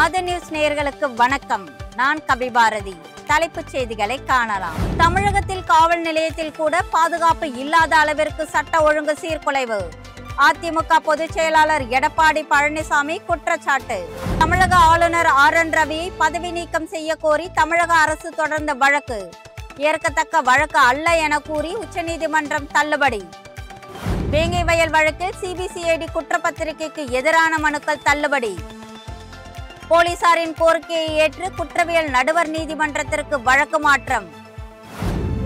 ஆத நியூஸ் நேயர்களுக்கு வணக்கம். நான் கபிபாரதி. தலைப்புச் செய்திகளை காணலாம். தமிழகத்தில் காவல் நிலையத்தில் கூட பாதுகாப்பு இல்லாத அளவிற்கு சட்ட ஒழுங்கு சீர்குலைவு. அதிமுக பொதுச் செயலாளர் எடப்பாடி பழனிசாமி குற்றச்சாட்டு. தமிழக ஆளுநர் ஆர்.என். ரவியை பதவி நீக்கம் செய்ய கோரி தமிழக அரசு தொடர்ந்த வழக்கு ஏற்கத்தக்க வழக்கு அல்ல என கூறி உச்சநீதிமன்றம் தள்ளுபடி. வேங்கை வயல் வழக்கில் சிபிசிஐடி குற்றப்பத்திரிகைக்கு எதிரான மனுக்கள் தள்ளுபடி. போலீசாரின் கோரிக்கையை ஏற்று குற்றவியல் நடுவர் நீதிமன்றத்திற்கு வழக்கு மாற்றம்.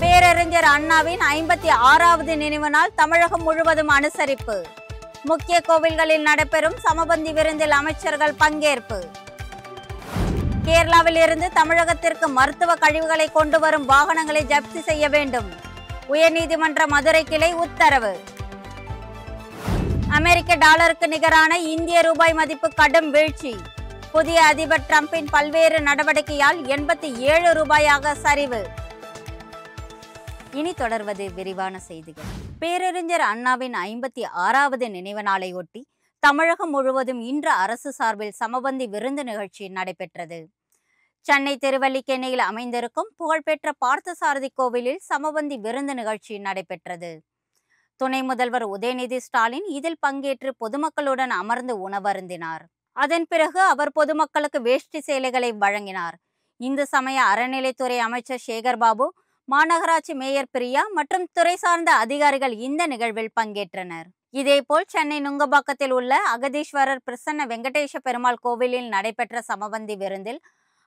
பேரறிஞர் அண்ணாவின் 56வது நினைவு நாள் தமிழகம் முழுவதும் அனுசரிப்பு. முக்கிய கோவில்களில் நடைபெறும் சமபந்தி விருந்தில் அமைச்சர்கள் பங்கேற்பு. கேரளாவில் இருந்து தமிழகத்திற்கு மருத்துவ கழிவுகளை கொண்டு வரும் வாகனங்களை ஜப்தி செய்ய வேண்டும். உயர்நீதிமன்ற மதுரை கிளை உத்தரவு. அமெரிக்க டாலருக்கு நிகரான இந்திய ரூபாய் மதிப்பு கடும் வீழ்ச்சி. புதிய அதிபர் டிரம்பின் பல்வேறு நடவடிக்கையால் 87 ரூபாயாக சரிவு. இனி தொடர்வது விரிவான செய்திகள். பேரறிஞர் அண்ணாவின் 56வது நினைவு நாளை ஒட்டி தமிழகம் முழுவதும் இன்று அரசு சார்பில் சமபந்தி விருந்து நிகழ்ச்சி நடைபெற்றது. சென்னை திருவல்லிக்கேணியில் அமைந்திருக்கும் புகழ்பெற்ற பார்த்தசாரதி கோவிலில் சமபந்தி விருந்து நிகழ்ச்சி நடைபெற்றது. துணை முதல்வர் உதயநிதி ஸ்டாலின் இதில் பங்கேற்று பொதுமக்களுடன் அமர்ந்து உணவருந்தினார். அதன் பிறகு அவர் பொதுமக்களுக்கு வேஷ்டி சேலைகளை வழங்கினார். இந்து சமய அறநிலைத்துறை அமைச்சர் சேகர்பாபு, மாநகராட்சி மேயர் பிரியா மற்றும் துறை சார்ந்த அதிகாரிகள் இந்த நிகழ்வில் பங்கேற்றனர். இதேபோல் சென்னை நுங்கம்பாக்கத்தில் உள்ள அகதீஸ்வரர் பிரசன்ன வெங்கடேச பெருமாள் கோவிலில் நடைபெற்ற சமபந்தி விருந்தில்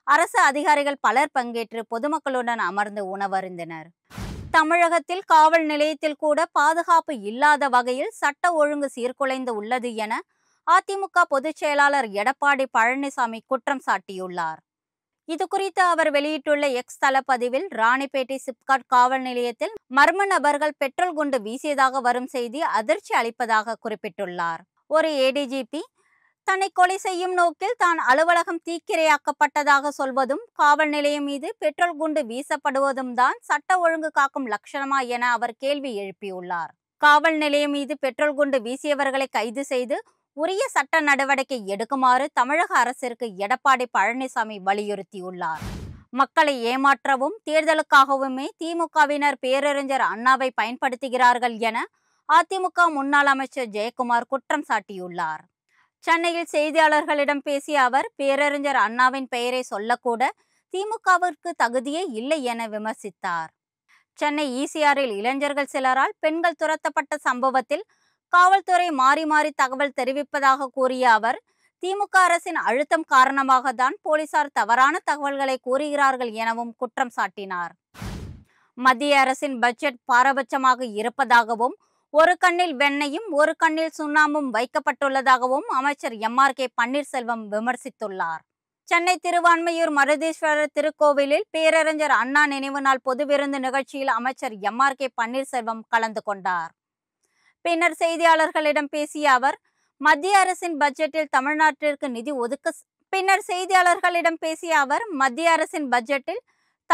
அரசு அதிகாரிகள் பலர் பங்கேற்று பொதுமக்களுடன் அமர்ந்து உணவருந்தினர். தமிழகத்தில் காவல் நிலையத்தில் கூட பாதுகாப்பு இல்லாத வகையில் சட்ட ஒழுங்கு சீர்குலைந்து உள்ளது என அதிமுக பொதுச் செயலாளர் எடப்பாடி பழனிசாமி குற்றம் சாட்டியுள்ளார். இது குறித்து அவர் வெளியிட்டுள்ள எக்ஸ் தள பதிவில், ராணிப்பேட்டை சிப்காட் காவல் நிலையத்தில் மர்ம நபர்கள் பெட்ரோல் குண்டு வீசியதாக வரும் செய்தி அதிர்ச்சி அளிப்பதாக குறிப்பிட்டுள்ளார். ஒரு ஏடிஜிபி தன்னை கொலை செய்யும் நோக்கில் தான் அலுவலகம் தீக்கிரையாக்கப்பட்டதாக சொல்வதும், காவல் நிலையம் மீது பெட்ரோல் குண்டு வீசப்படுவதும் தான் சட்ட ஒழுங்கு காக்கும் லட்சணமா என அவர் கேள்வி எழுப்பியுள்ளார். காவல் நிலையம் மீது பெட்ரோல் குண்டு வீசியவர்களை கைது செய்து உரிய சட்ட நடவடிக்கை எடுக்குமாறு தமிழக அரசிற்கு எடப்பாடி பழனிசாமி வலியுறுத்தியுள்ளார். மக்களை ஏமாற்றவும் தேர்தலுக்காகவுமே திமுகவினர் பேரறிஞர் அண்ணாவை பயன்படுத்துகிறார்கள் என அதிமுக முன்னாள் அமைச்சர் ஜெயக்குமார் குற்றம் சாட்டியுள்ளார். சென்னையில் செய்தியாளர்களிடம் பேசிய அவர், பேரறிஞர் அண்ணாவின் பெயரை சொல்லக்கூட திமுகவிற்கு தகுதியே இல்லை என விமர்சித்தார். சென்னை ஈசிஆரில் இளைஞர்கள் சிலரால் பெண்கள் துரத்தப்பட்ட சம்பவத்தில் காவல்துறை மாறி மாறி தகவல் தெரிவிப்பதாக கூறிய அவர், திமுக அரசின் அழுத்தம் காரணமாக தான் போலீசார் தவறான தகவல்களை கூறுகிறார்கள் எனவும் குற்றம் சாட்டினார். மத்திய அரசின் பட்ஜெட் பாரபட்சமாக இருப்பதாகவும், ஒரு கண்ணில் வெண்ணையும் ஒரு கண்ணில் சுண்ணாம்பும் வைக்கப்பட்டுள்ளதாகவும் அமைச்சர் எம்.ஆர்.கே. பன்னீர்செல்வம் விமர்சித்துள்ளார். சென்னை திருவான்மையூர் மருதீஸ்வரர் திருக்கோவிலில் பேரறிஞர் அண்ணா நினைவு நாள் பொது விருந்து நிகழ்ச்சியில் அமைச்சர் எம்.ஆர்.கே. பன்னீர்செல்வம் கலந்து கொண்டார். பின்னர் செய்தியாளர்களிடம் பேசிய அவர், மத்திய அரசின் பட்ஜெட்டில்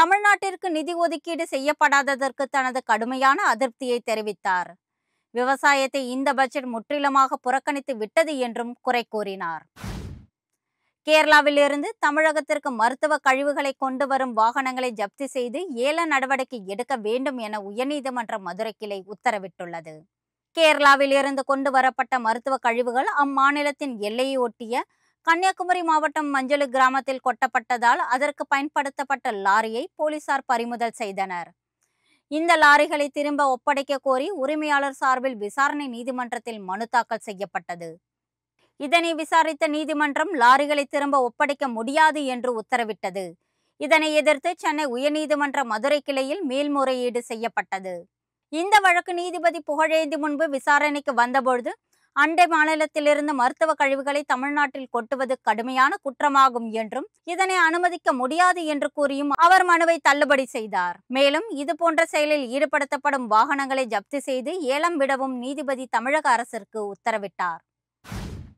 தமிழ்நாட்டிற்கு நிதி ஒதுக்கீடு செய்யப்படாததற்கு தனது கடுமையான அதிருப்தியை தெரிவித்தார். விவசாயத்தை இந்த பட்ஜெட் முற்றிலுமாக புறக்கணித்து விட்டது என்றும் குறை கூறினார். கேரளாவில் இருந்து தமிழகத்திற்கு மருத்துவ கழிவுகளை கொண்டு வரும் வாகனங்களை ஜப்தி செய்து ஏல நடவடிக்கை எடுக்க வேண்டும் என உயர்நீதிமன்ற மதுரை கிளை உத்தரவிட்டுள்ளது. கேரளாவில் இருந்து கொண்டு வரப்பட்ட மருத்துவ கழிவுகள் அம்மாநிலத்தின் எல்லையை ஒட்டிய கன்னியாகுமரி மாவட்டம் மஞ்சளு கிராமத்தில் கொட்டப்பட்டதால் அதற்கு பயன்படுத்தப்பட்ட லாரியை போலீசார் பறிமுதல் செய்தனர். இந்த லாரிகளை திரும்ப ஒப்படைக்க கோரி உரிமையாளர் சார்பில் விசாரணை நீதிமன்றத்தில் மனு தாக்கல் செய்யப்பட்டது. இதனை விசாரித்த நீதிமன்றம் லாரிகளை திரும்ப ஒப்படைக்க முடியாது என்று உத்தரவிட்டது. இதனை எதிர்த்து சென்னை உயர்நீதிமன்ற மதுரை கிளையில் மேல்முறையீடு செய்யப்பட்டது. இந்த வழக்கு நீதிபதி புகழேந்தி முன்பு விசாரணைக்கு வந்தபொழுது, அண்டை மாநிலத்திலிருந்து மருத்துவ கழிவுகளை தமிழ்நாட்டில் கொட்டுவது கடுமையான குற்றமாகும் என்றும் இதனை அனுமதிக்க முடியாது என்று கூறியும் அவர் மனுவை தள்ளுபடி செய்தார். மேலும் இதுபோன்ற செயலில் ஈடுபடுத்தப்படும் வாகனங்களை ஜப்தி செய்து ஏலம் விடவும் நீதிபதி தமிழக அரசிற்கு உத்தரவிட்டார்.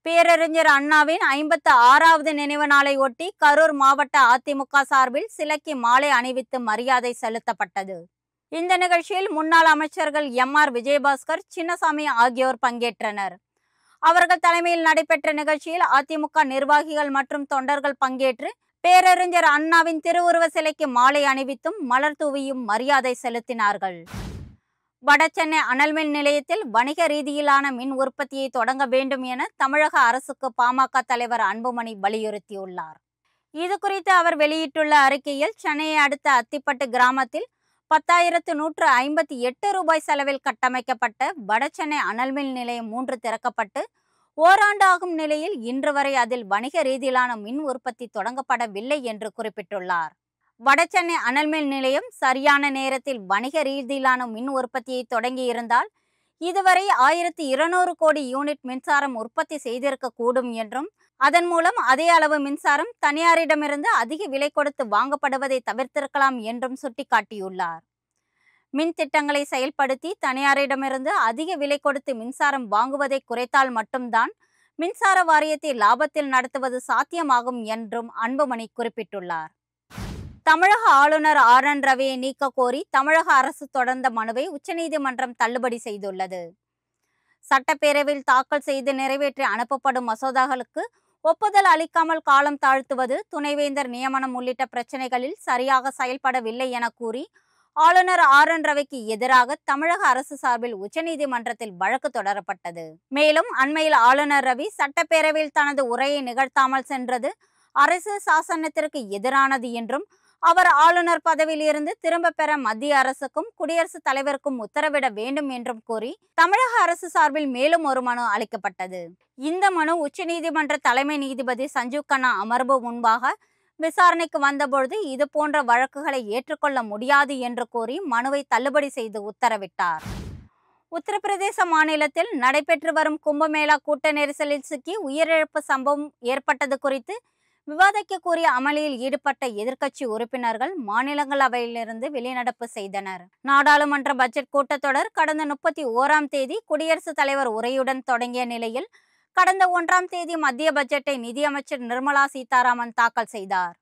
பேரறிஞர் அண்ணாவின் 56வது நினைவு நாளை ஒட்டி கரூர் மாவட்ட அதிமுக சார்பில் சிலைக்கு மாலை அணிவித்து மரியாதை செலுத்தப்பட்டது. இந்த நிகழ்ச்சியில் முன்னாள் அமைச்சர்கள் எம்.ஆர். விஜயபாஸ்கர், சின்னசாமி ஆகியோர் பங்கேற்றனர். அவர்கள் தலைமையில் நடைபெற்ற நிகழ்ச்சியில் அதிமுக நிர்வாகிகள் மற்றும் தொண்டர்கள் பங்கேற்று பேரறிஞர் அண்ணாவின் திருவுருவ சிலைக்கு மாலை அணிவித்தும் மலர் தூவியும் மரியாதை செலுத்தினார்கள். வடசென்னை அனல்மின் நிலையத்தில் வணிக ரீதியிலான மின் உற்பத்தியை தொடங்க வேண்டும் என தமிழக அரசுக்கு பாமக தலைவர் அன்புமணி வலியுறுத்தியுள்ளார். இது குறித்து அவர் வெளியிட்டுள்ள அறிக்கையில், சென்னையை அடுத்த அத்திப்பட்டு கிராமத்தில் 10,158 ரூபாய் செலவில் கட்டமைக்கப்பட்ட வடசென்னை அனல்மின் நிலையம் 3 திறக்கப்பட்டு ஓராண்டு ஆகும் நிலையில் இன்று வரை அதில் வணிக ரீதியிலான மின் உற்பத்தி தொடங்கப்படவில்லை என்று குறிப்பிட்டுள்ளார். வடசென்னை அனல்மின் நிலையம் சரியான நேரத்தில் வணிக ரீதியிலான மின் உற்பத்தியை தொடங்கி இருந்தால் இதுவரை 1200 கோடி யூனிட் மின்சாரம் உற்பத்தி செய்திருக்க கூடும் என்றும், அதன் மூலம் அதே அளவு மின்சாரம் தனியாரிடமிருந்து அதிக விலை கொடுத்து வாங்கப்படுவதை தவிர்த்திருக்கலாம் என்றும் சுட்டிக்காட்டியுள்ளார். மின் திட்டங்களை செயல்படுத்தி தனியாரிடமிருந்து அதிக விலை கொடுத்து மின்சாரம் வாங்குவதை குறைத்தால் மட்டும்தான் மின்சார வாரியத்தை லாபத்தில் நடத்துவது சாத்தியமாகும் என்றும் அன்புமணி குறிப்பிட்டுள்ளார். தமிழக ஆளுநர் ஆர்.என். ரவியை நீக்க கோரி தமிழக அரசு தொடர்ந்த மனுவை உச்சநீதிமன்றம் தள்ளுபடி செய்துள்ளது. சட்டப்பேரவையில் தாக்கல் செய்து நிறைவேற்றி அனுப்பப்படும் மசோதாக்களுக்கு ஒப்புதல் அளிக்காமல் காலம் தாழ்த்துவது, துணைவேந்தர் நியமனம் உள்ளிட்ட பிரச்சனைகளில் சரியாக செயல்படவில்லை என கூறி ஆளுநர் ஆர்.என். ரவிக்கு எதிராக தமிழக அரசு சார்பில் உச்சநீதிமன்றத்தில் வழக்கு தொடரப்பட்டது. மேலும் அண்மையில் ஆளுநர் ரவி சட்டப்பேரவையில் தனது உரையை நிகழ்த்தாமல் சென்றது அரசியல் சாசனத்திற்கு எதிரானது என்றும், அவர் ஆளுநர் பதவியில் இருந்து திரும்ப பெற மத்திய அரசுக்கும் குடியரசுத் தலைவருக்கும் உத்தரவிட வேண்டும் என்றும் கூறி தமிழக அரசு சார்பில் மேலும் ஒரு மனு அளிக்கப்பட்டது. இந்த மனு உச்சநீதிமன்ற தலைமை நீதிபதி சஞ்சீவ் கண்ணா அமர்வு முன்பாக விசாரணைக்கு வந்தபொழுது இது போன்ற வழக்குகளை ஏற்றுக்கொள்ள முடியாது என்று கூறி மனுவை தள்ளுபடி செய்து உத்தரவிட்டார். உத்தரப்பிரதேச மாநிலத்தில் நடைபெற்று வரும் கும்பமேளா கூட்ட நெரிசலில் சிக்கி உயிரிழப்பு சம்பவம் ஏற்பட்டது குறித்து விவாதிக்க கூறிய அமளியில் ஈடுபட்ட எதிர்க்கட்சி உறுப்பினர்கள் மாநிலங்களவையிலிருந்து வெளிநடப்பு செய்தனர். நாடாளுமன்ற பட்ஜெட் கூட்டத்தொடர் கடந்த 31ஆம் தேதி குடியரசுத் தலைவர் உரையுடன் தொடங்கிய நிலையில் கடந்த 1ஆம் தேதி மத்திய பட்ஜெட்டை நிதியமைச்சர் நிர்மலா சீதாராமன் தாக்கல் செய்தார்.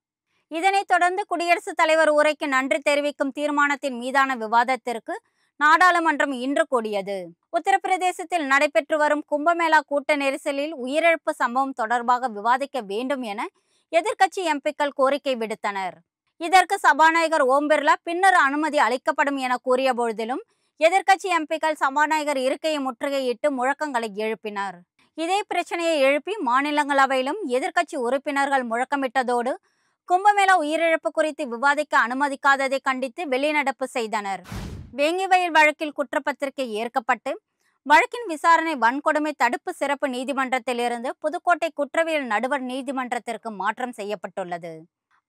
இதனைத் தொடர்ந்து குடியரசுத் தலைவர் உரைக்கு நன்றி தெரிவிக்கும் தீர்மானத்தின் மீதான விவாதத்திற்கு நாடாளுமன்றம் இன்று கூடியது. உத்தரப்பிரதேசத்தில் நடைபெற்று வரும் கும்பமேளா கூட்ட நெரிசலில் உயிரிழப்பு சம்பவம் தொடர்பாக விவாதிக்க வேண்டும் என எதிர்க்கட்சி எம்பிக்கள் கோரிக்கை விடுத்தனர். இதற்கு சபாநாயகர் ஓம் பிர்லா பின்னர் அனுமதி அளிக்கப்படும் என கூறிய பொழுதிலும் எதிர்க்கட்சி எம்பிக்கள் சபாநாயகர் இருக்கையை முற்றுகையிட்டு முழக்கங்களை எழுப்பினர். இதே பிரச்சனையை எழுப்பி மாநிலங்களவையிலும் எதிர்க்கட்சி உறுப்பினர்கள் முழக்கமிட்டதோடு கும்பமேளா உயிரிழப்பு குறித்து விவாதிக்க அனுமதிக்காததை கண்டித்து வெளிநடப்பு செய்தனர். வேங்கி வயல் வழக்கில் குற்றப்பத்திரிகை ஏற்கப்பட்டு வழக்கின் விசாரணை வன்கொடுமை தடுப்பு சிறப்பு நீதிமன்றத்திலிருந்து புதுக்கோட்டை குற்றவியல் நடுவர் நீதிமன்றத்திற்கு மாற்றம் செய்யப்பட்டுள்ளது.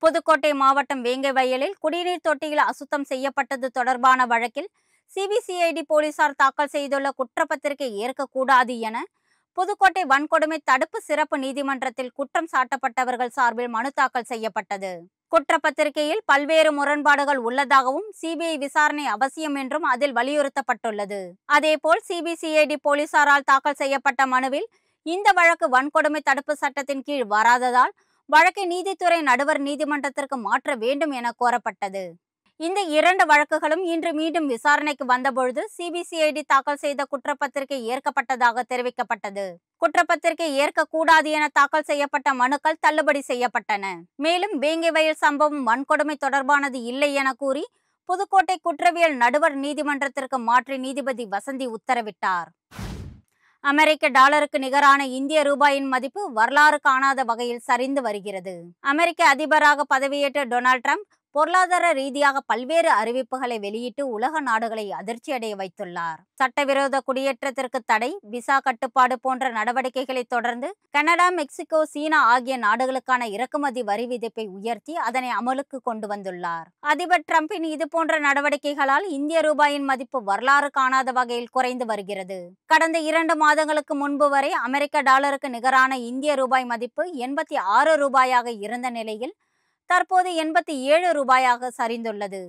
புதுக்கோட்டை மாவட்டம் வேங்கை வயலில் குடிநீர் தொட்டியில் அசுத்தம் செய்யப்பட்டது தொடர்பான வழக்கில் சிபிசிஐடி போலீசார் தாக்கல் செய்துள்ள குற்றப்பத்திரிகை ஏற்கக்கூடாது என புதுக்கோட்டை வன்கொடுமை தடுப்பு சிறப்பு நீதிமன்றத்தில் குற்றம் சாட்டப்பட்டவர்கள் சார்பில் மனு தாக்கல் செய்யப்பட்டது. குற்றப்பத்திரிகையில் பல்வேறு முரண்பாடுகள் உள்ளதாகவும் சிபிஐ விசாரணை அவசியம் என்றும் அதில் வலியுறுத்தப்பட்டுள்ளது. அதேபோல் சிபிசிஐடி போலீசாரால் தாக்கல் செய்யப்பட்ட மனுவில் இந்த வழக்கு வன்கொடுமை தடுப்பு சட்டத்தின் கீழ் வராததால் வழக்கை நீதித்துறை நடுவர் நீதிமன்றத்திற்கு மாற்ற வேண்டும் என கோரப்பட்டது. இந்த 2 வழக்குகளும் இன்று மீண்டும் விசாரணைக்கு வந்தபொழுது சிபிசிஐடி தாக்கல் செய்த குற்றப்பத்திரிகை ஏற்கப்பட்டதாக தெரிவிக்கப்பட்டது. குற்றப்பத்திரிகை ஏற்கக்கூடாது என தாக்கல் செய்யப்பட்ட மனுக்கள் தள்ளுபடி செய்யப்பட்டன. மேலும் வேங்கை வயல் சம்பவம் வன்கொடுமை தொடர்பானது இல்லை என கூறி புதுக்கோட்டை குற்றவியல் நடுவர் நீதிமன்றத்திற்கு மாற்றி நீதிபதி வசந்தி உத்தரவிட்டார். அமெரிக்க டாலருக்கு நிகரான இந்திய ரூபாயின் மதிப்பு வரலாறு காணாத வகையில் சரிந்து வருகிறது. அமெரிக்க அதிபராக பதவியேற்ற டொனால்ட் ட்ரம்ப் பொருளாதார ரீதியாக பல்வேறு அறிவிப்புகளை வெளியிட்டு உலக நாடுகளை அதிர்ச்சியடைய வைத்துள்ளார். சட்டவிரோத குடியேற்றத்திற்கு தடை, விசா கட்டுப்பாடு போன்ற நடவடிக்கைகளை தொடர்ந்து கனடா, மெக்சிகோ, சீனா ஆகிய நாடுகளுக்கான இறக்குமதி வரி விதிப்பை உயர்த்தி அதனை அமலுக்கு கொண்டு வந்துள்ளார். அதிபர் டிரம்பின் இதுபோன்ற நடவடிக்கைகளால் இந்திய ரூபாயின் மதிப்பு வரலாறு காணாத வகையில் குறைந்து வருகிறது. கடந்த 2 மாதங்களுக்கு முன்பு வரை அமெரிக்க டாலருக்கு நிகரான இந்திய ரூபாய் மதிப்பு 86 ரூபாயாக இருந்த நிலையில் தற்போது 87 ரூபாயாக சரிந்துள்ளது.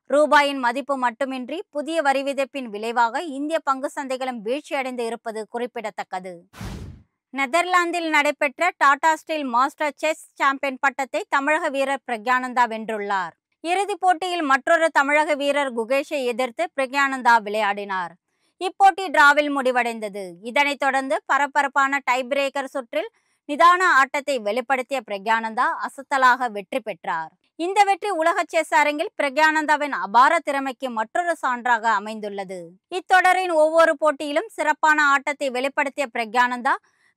ரூபாயின் மதிப்பு மட்டுமின்றி புதிய வரி விதிப்பின் விளைவாக இந்திய பங்கு சந்தைகளும் வீழ்ச்சியடைந்து இருப்பது குறிப்பிடத்தக்கது. நெதர்லாந்தில் நடைபெற்ற Tata steel master chess champion பட்டத்தை தமிழக வீரர் பிரக்யானந்தா வென்றுள்ளார். இறுதிப் போட்டியில் மற்றொரு தமிழக வீரர் குகேஷை எதிர்த்து பிரக்யானந்தா விளையாடினார். இப்போட்டி டிராவில் முடிவடைந்தது. இதனைத் தொடர்ந்து பரபரப்பான டை பிரேக்கர் சுற்றில் நிதான ஆட்டத்தை வெளிப்படுத்திய பிரக்யானந்தா அசத்தலாக வெற்றி பெற்றார். இந்த வெற்றி உலக செஸ் அரங்கில் பிரக்யானந்தாவின் அபார திறமைக்கு மற்றொரு சான்றாக அமைந்துள்ளது. இத்தொடரின் ஒவ்வொரு போட்டியிலும் சிறப்பான ஆட்டத்தை வெளிப்படுத்திய பிரக்யானந்தா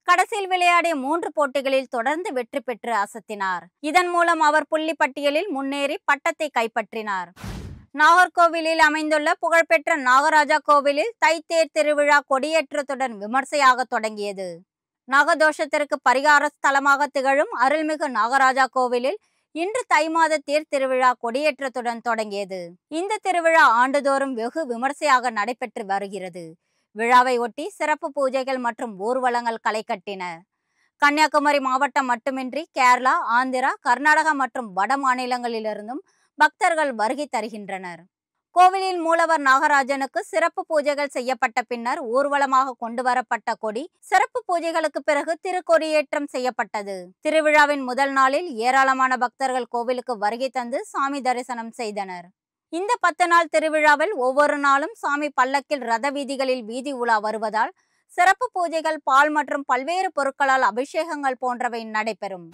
கடைசியில் விளையாடிய 3 போட்டிகளில் தொடர்ந்து வெற்றி பெற்று அசத்தினார். இதன் மூலம் அவர் புள்ளி பட்டியலில் முன்னேறி பட்டத்தை கைப்பற்றினார். நாகர்கோவிலில் அமைந்துள்ள புகழ்பெற்ற நாகராஜா கோவிலில் தைத்தேர் திருவிழா கொடியேற்றத்துடன் விமர்சையாக தொடங்கியது. நாகதோஷத்திற்கு பரிகார ஸ்தலமாக திகழும் அருள்மிகு நாகராஜா கோவிலில் இன்று தை மாத தேர் திருவிழா கொடியேற்றத்துடன் தொடங்கியது. இந்த திருவிழா ஆண்டுதோறும் வெகு விமர்சையாக நடைபெற்று வருகிறது. விழாவை ஒட்டி சிறப்பு பூஜைகள் மற்றும் ஊர்வலங்கள் களை கட்டின. கன்னியாகுமரி மாவட்டம் மட்டுமின்றி கேரளா, ஆந்திரா, கர்நாடகா மற்றும் வட மாநிலங்களிலிருந்தும் பக்தர்கள் வருகை தருகின்றனர். கோவிலில் மூலவர் நாகராஜனுக்கு சிறப்பு பூஜைகள் செய்யப்பட்ட பின்னர் ஊர்வலமாக கொண்டு வரப்பட்ட கொடி சிறப்பு பூஜைகளுக்கு பிறகு திருக்கொடியேற்றம் செய்யப்பட்டது. திருவிழாவின் முதல் நாளில் ஏராளமான பக்தர்கள் கோவிலுக்கு வருகை தந்து சாமி தரிசனம் செய்தனர். இந்த 10 நாள் திருவிழாவில் ஒவ்வொரு நாளும் சாமி பல்லக்கில் ரத வீதிகளில் வீதி உலா வருவதால் சிறப்பு பூஜைகள், பால் மற்றும் பல்வேறு பொருட்களால் அபிஷேகங்கள் போன்றவை நடைபெறும்.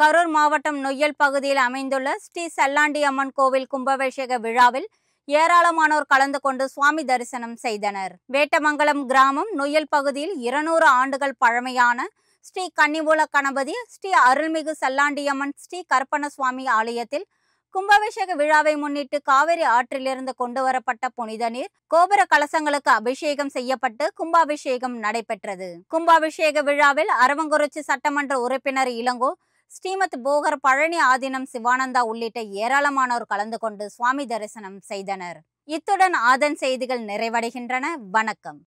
கரூர் மாவட்டம் நொய்யல் பகுதியில் அமைந்துள்ள ஸ்ரீ செல்லாண்டி அம்மன் கோவில் கும்பாபிஷேக விழாவில் ஏராளமானோர் கலந்து கொண்டு சுவாமி தரிசனம் செய்தனர். வேட்டமங்கலம் கிராமம் நொய்யல் பகுதியில் 200 ஆண்டுகள் பழமையான ஸ்ரீ கன்னிமூல கணபதி, ஸ்ரீ அருள்மிகு செல்லாண்டியம்மன், ஸ்ரீ கருப்பண சுவாமி ஆலயத்தில் கும்பாபிஷேக விழாவை முன்னிட்டு காவிரி ஆற்றிலிருந்து கொண்டு வரப்பட்ட புனித நீர் கோபுர கலசங்களுக்கு அபிஷேகம் செய்யப்பட்டு கும்பாபிஷேகம் நடைபெற்றது. கும்பாபிஷேக விழாவில் அரவங்குறிச்சி சட்டமன்ற உறுப்பினர் இளங்கோ, ஸ்ரீமத் போகர், பழனி ஆதீனம் சிவானந்தா உள்ளிட்ட ஏராளமானோர் கலந்து கொண்டு சுவாமி தரிசனம் செய்தனர். இத்துடன் ஆதன் செய்திகள் நிறைவடைகின்றன. வணக்கம்.